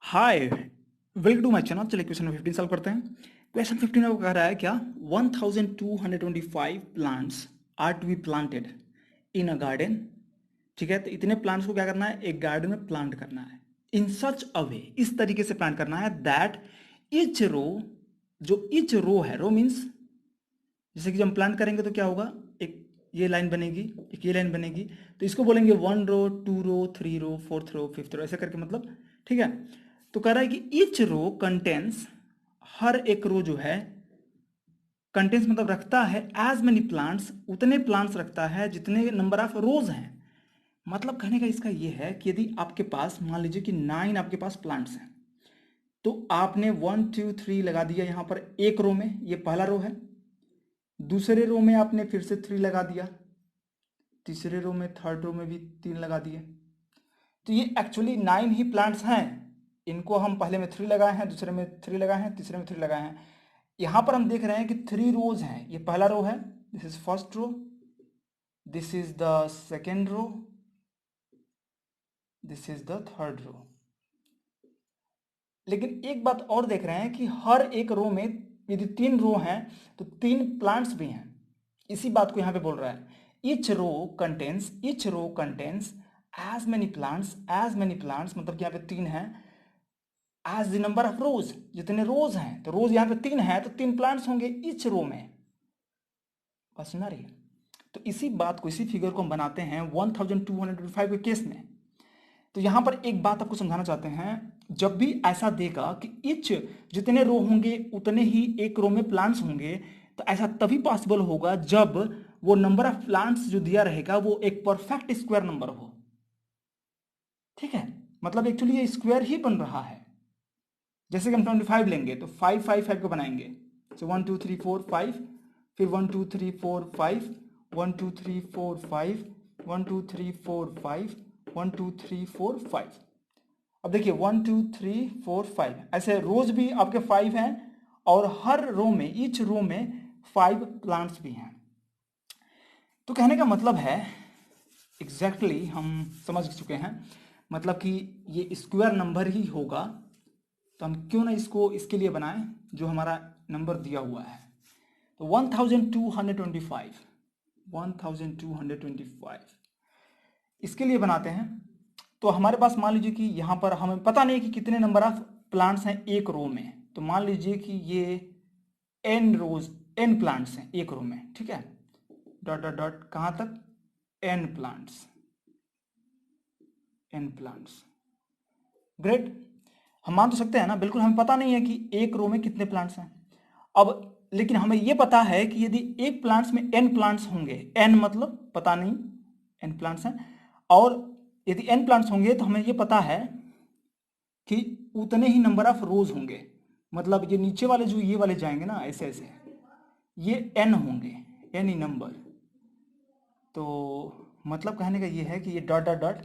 Hi, welcome to my channel. चलिए question 15 solve करते हैं। क्वेश्चन 15 में वो कह रहा है क्या, 1225 plants are to be planted in a garden. ठीक है, तो इतने प्लांट्स को क्या करना है, एक गार्डन में प्लांट करना है इन सच अ वे, इस तरीके से प्लांट करना है दैट ईच रो, जो ईच रो है, रो मीन्स जैसे कि जब हम प्लांट करेंगे तो क्या होगा, एक ये लाइन बनेगी, एक ये लाइन बनेगी, तो इसको बोलेंगे 1 रो, 2 रो, 3 रो, 4th रो, 5th रो, ऐसे करके मतलब। ठीक है, तो कह रहा है कि ईच रो कंटेंस, हर एक रो जो है, कंटेंस मतलब रखता है एज मेनी प्लांट्स, उतने प्लांट्स रखता है जितने नंबर ऑफ रोज हैं। मतलब कहने का इसका ये है कि यदि आपके पास मान लीजिए कि 9 आपके पास प्लांट्स हैं, तो आपने 1 2 3 लगा दिया यहाँ पर एक रो में, ये पहला रो है। दूसरे रो में आपने फिर से 3 लगा दिया, तीसरे रो में, थर्ड रो में भी 3 लगा दिए। तो ये एक्चुअली 9 ही प्लांट्स हैं। इनको हम पहले में 3 लगाए हैं, दूसरे में 3 लगाए हैं, तीसरे में 3 लगाए हैं। यहाँ पर हम देख रहे हैं कि 3 रोज हैं। ये पहला रो है, this is first row, this is the second row, this is the third row. लेकिन एक बात और देख रहे हैं कि हर एक रो में यदि 3 रो हैं तो 3 प्लांट्स भी हैं। इसी बात को यहाँ पे बोल रहा है, each row contains as many plants, मतलब कि यहाँ पे 3 हैं, as the number of rows, जितने रोज हैं, तो रोज यहाँ पे 3 है तो 3 प्लांट्स होंगे ईच रो में। बात सुना रही है? तो इसी बात को, इसी फिगर को हम बनाते हैं 1225 के केस में। तो यहां पर एक बात आपको समझाना चाहते हैं, जब भी ऐसा देगा कि ईच, जितने रो होंगे उतने ही एक रो में प्लांट्स होंगे, तो ऐसा तभी पॉसिबल होगा जब वो नंबर ऑफ प्लांट्स जो दिया रहेगा वो एक परफेक्ट स्क्वायर नंबर हो। ठीक है, मतलब एक्चुअली ये स्क्वायर ही बन रहा है। जैसे कि हम 25 लेंगे तो 5 को बनाएंगे, सो 1 2 3 4 5, फिर 1 2 3 4 5, 1 2 3 4 5, 1 2 3 4 5, 1 2 3 4 5। अब देखिए 1 2 3 4 5 ऐसे रोज भी आपके 5 हैं, और हर रो में, ईच रो में 5 प्लांट्स भी हैं। तो कहने का मतलब है, एग्जैक्टली हम समझ चुके हैं, मतलब कि ये स्क्वायर नंबर ही होगा। तो हम क्यों ना इसको इसके लिए बनाएं जो हमारा नंबर दिया हुआ है। तो 1225 इसके लिए बनाते हैं। तो हमारे पास मान लीजिए कि यहाँ पर हमें पता नहीं कि कितने नंबर ऑफ प्लांट्स हैं एक रो में। तो मान लीजिए कि ये एन प्लांट्स हैं एक रो में। ठीक है, डॉट डॉट डॉट कहाँ तक, एन प्लांट्स। ग्रेट, हम मान तो सकते हैं ना, बिल्कुल हमें पता नहीं है कि एक रो में कितने प्लांट्स हैं। अब लेकिन हमें यह पता है कि यदि एक प्लांट्स में एन प्लांट्स होंगे, एन मतलब पता नहीं, एन प्लांट्स हैं, और यदि एन प्लांट्स होंगे तो हमें यह पता है कि उतने ही नंबर ऑफ रोज होंगे। मतलब ये नीचे वाले जो ये वाले जाएंगे ना, ऐसे ऐसे, ये एन होंगे, एन ही नंबर। तो मतलब कहने का ये है कि ये डॉट डॉट डॉट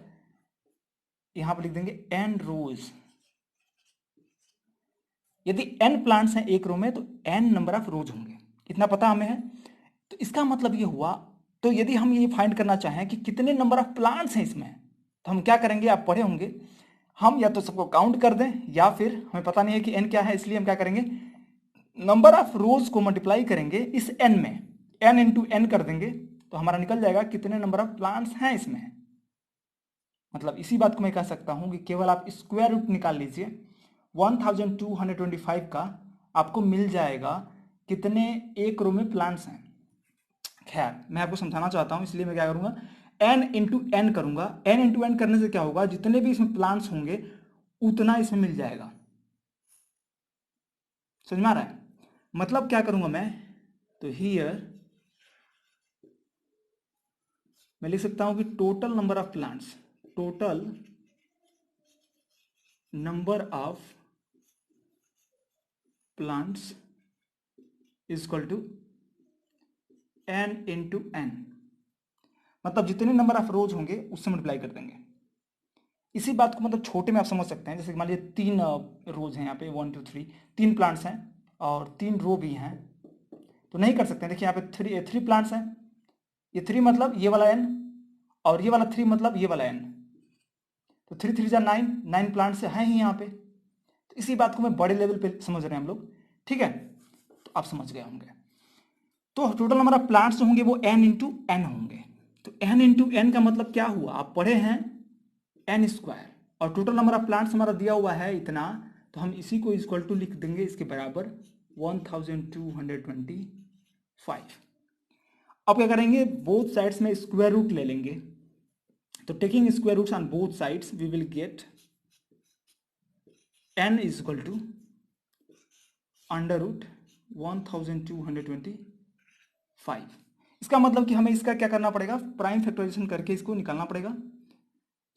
यहां पर लिख देंगे एन रोज। यदि एन प्लांट्स हैं एक रो में तो एन नंबर ऑफ रोज होंगे, इतना पता हमें है। तो इसका मतलब ये हुआ, तो यदि हम ये फाइंड करना चाहें कि कितने नंबर ऑफ प्लांट्स हैं इसमें, तो हम क्या करेंगे, आप पढ़े होंगे, हम या तो सबको काउंट कर दें, या फिर हमें पता नहीं है कि एन क्या है, इसलिए हम क्या करेंगे, नंबर ऑफ रोज को मल्टीप्लाई करेंगे इस एन में, एन इंटू एन कर देंगे, तो हमारा निकल जाएगा कितने नंबर ऑफ प्लांट्स हैं इसमें। मतलब इसी बात को मैं कह सकता हूं कि केवल आप स्क्वायर रूट निकाल लीजिए 1225 का, आपको मिल जाएगा कितने एक रो में प्लांट्स हैं। खैर, मैं आपको समझाना चाहता हूं, इसलिए मैं क्या करूंगा, एन इंटू एन करूंगा। एन इंटू एन करने से क्या होगा, जितने भी इसमें प्लांट्स होंगे उतना इसमें मिल जाएगा। समझ में आ रहा है? मतलब क्या करूंगा मैं, तो हियर मैं लिख सकता हूं कि total number of plants, total number of plants is equal to n into n. मतलब जितने नंबर ऑफ रोज होंगे उससे मल्टीप्लाई कर देंगे। इसी बात को मतलब छोटे में आप समझ सकते हैं, जैसे मान लीजिए 3 रोज हैं यहाँ पे, 1 2 3, 3 प्लांट्स हैं और 3 रो भी हैं, तो नहीं कर सकते हैं। देखिए यहाँ पे थ्री प्लांट्स हैं, ये 3 मतलब ये वाला एन, और ये वाला 3 मतलब ये वाला एन, तो 3 3 जा 9, 9 प्लांट्स हैं ही यहाँ पे। इसी बात को मैं बड़े लेवल पे समझ रहे हैं हम लोग, ठीक है, तो आप समझ गए होंगे। तो टोटल नंबर ऑफ प्लांट्स होंगे वो n इंटू एन होंगे। तो n इंटू एन का मतलब क्या हुआ, आप पढ़े हैं n स्क्वायर, और टोटल नंबर ऑफ प्लांट्स हमारा दिया हुआ है इतना, तो हम इसी को इक्वल टू लिख देंगे इसके बराबर 1225। अब क्या करेंगे, बोथ साइड्स में स्क्वायर रूट ले लेंगे। तो taking square roots on both sides we will get n is equal to under root 1225। इसका मतलब कि हमें इसका क्या करना पड़ेगा, प्राइम फैक्टराइजेशन करके इसको निकालना पड़ेगा,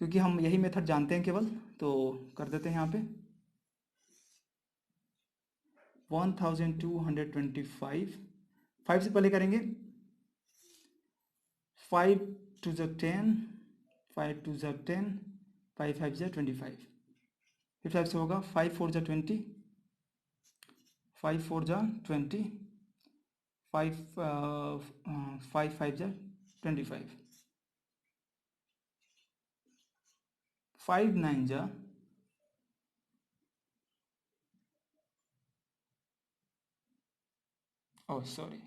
क्योंकि हम यही मेथड जानते हैं केवल। तो कर देते हैं यहाँ पे 1225, 5 से पहले करेंगे 5 2 ज़ा 10, 5 2 ज़ा 10, 5 5 ज़ा 25, फिर 5 से होगा 5 4 ज़ा 20, 5 4 ज़ा 20, 5 5 5 ज़ा 25, 5 9 ज़ा सॉरी,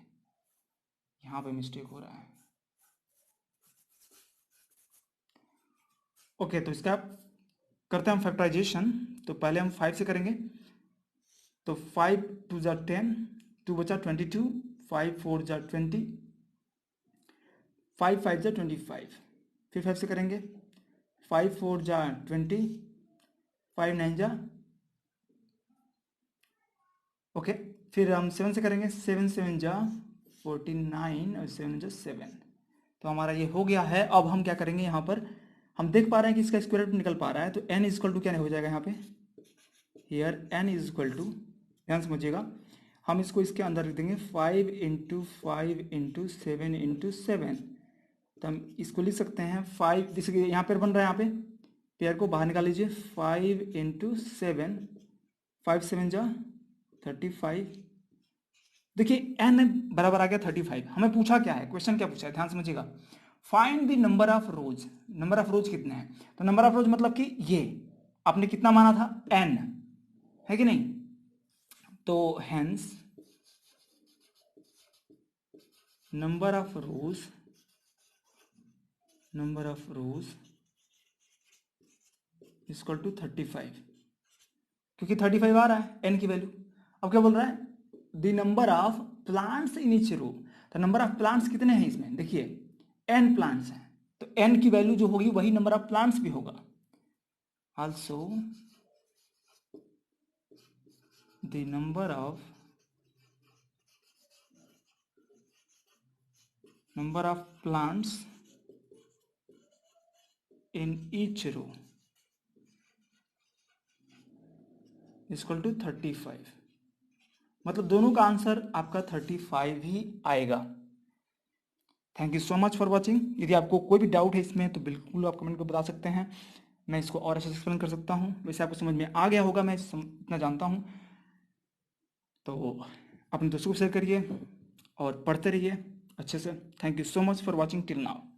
यहाँ पे मिस्टेक हो रहा है। ओके, तो इसका करते हैं हम फैक्टराइजेशन। तो पहले हम 5 से करेंगे, तो 5 2 ज़ा 10, 2 बचा 22, 5 4 ज़ा 20, 5 5 ज़ा 25, फिर 5 से करेंगे 5 4 ज़ा 20, 5 9 ज़ा ओके, फिर हम 7 से करेंगे 7 7 ज़ा 49 और 7 ज़ा 7। तो हमारा ये हो गया है। अब हम क्या करेंगे, यहाँ पर हम देख पा रहे हैं कि इसका स्क्वायर रूट निकल पा रहा है, तो n इज इक्वल टू क्या हो जाएगा यहाँ पे, here n is equal to, ध्यान समझिएगा, हम इसको इसके अंदर रख देंगे 5 इंटू 5 इंटू 7 इंटू 7। तो हम इसको लिख सकते हैं 5, जैसे कि यहाँ पर बन रहा है, यहाँ पे पेयर को बाहर निकाल लीजिए, 5 इंटू 7, 5 7 जा 35। देखिए n बराबर आ गया 35। हमें पूछा क्या है, क्वेश्चन क्या पूछा है, ध्यान समझिएगा, find the number of rose. Number of रोज कितने हैं, तो नंबर ऑफ रोज मतलब कि ये आपने कितना माना था, n है कि नहीं, तो hence number of rows equal to 35, क्योंकि 35 आ रहा है n की वैल्यू। अब क्या बोल रहा है, the number of plants in each row. तो नंबर ऑफ प्लांट्स कितने हैं इसमें, देखिए n प्लांट्स हैं, तो n की वैल्यू जो होगी वही नंबर ऑफ प्लांट्स भी होगा। Also the number of plants in each row equal to 35। मतलब दोनों का आंसर आपका 35 ही आएगा। Thank you so much for watching. यदि आपको कोई भी डाउट है इसमें तो बिल्कुल आप कमेंट को बता सकते हैं, मैं इसको और अच्छे से एक्सप्लेन कर सकता हूँ। वैसे आपको समझ में आ गया होगा, मैं इतना जानता हूँ। तो अपने दोस्तों को शेयर करिए और पढ़ते रहिए अच्छे से। Thank you so much for watching till now.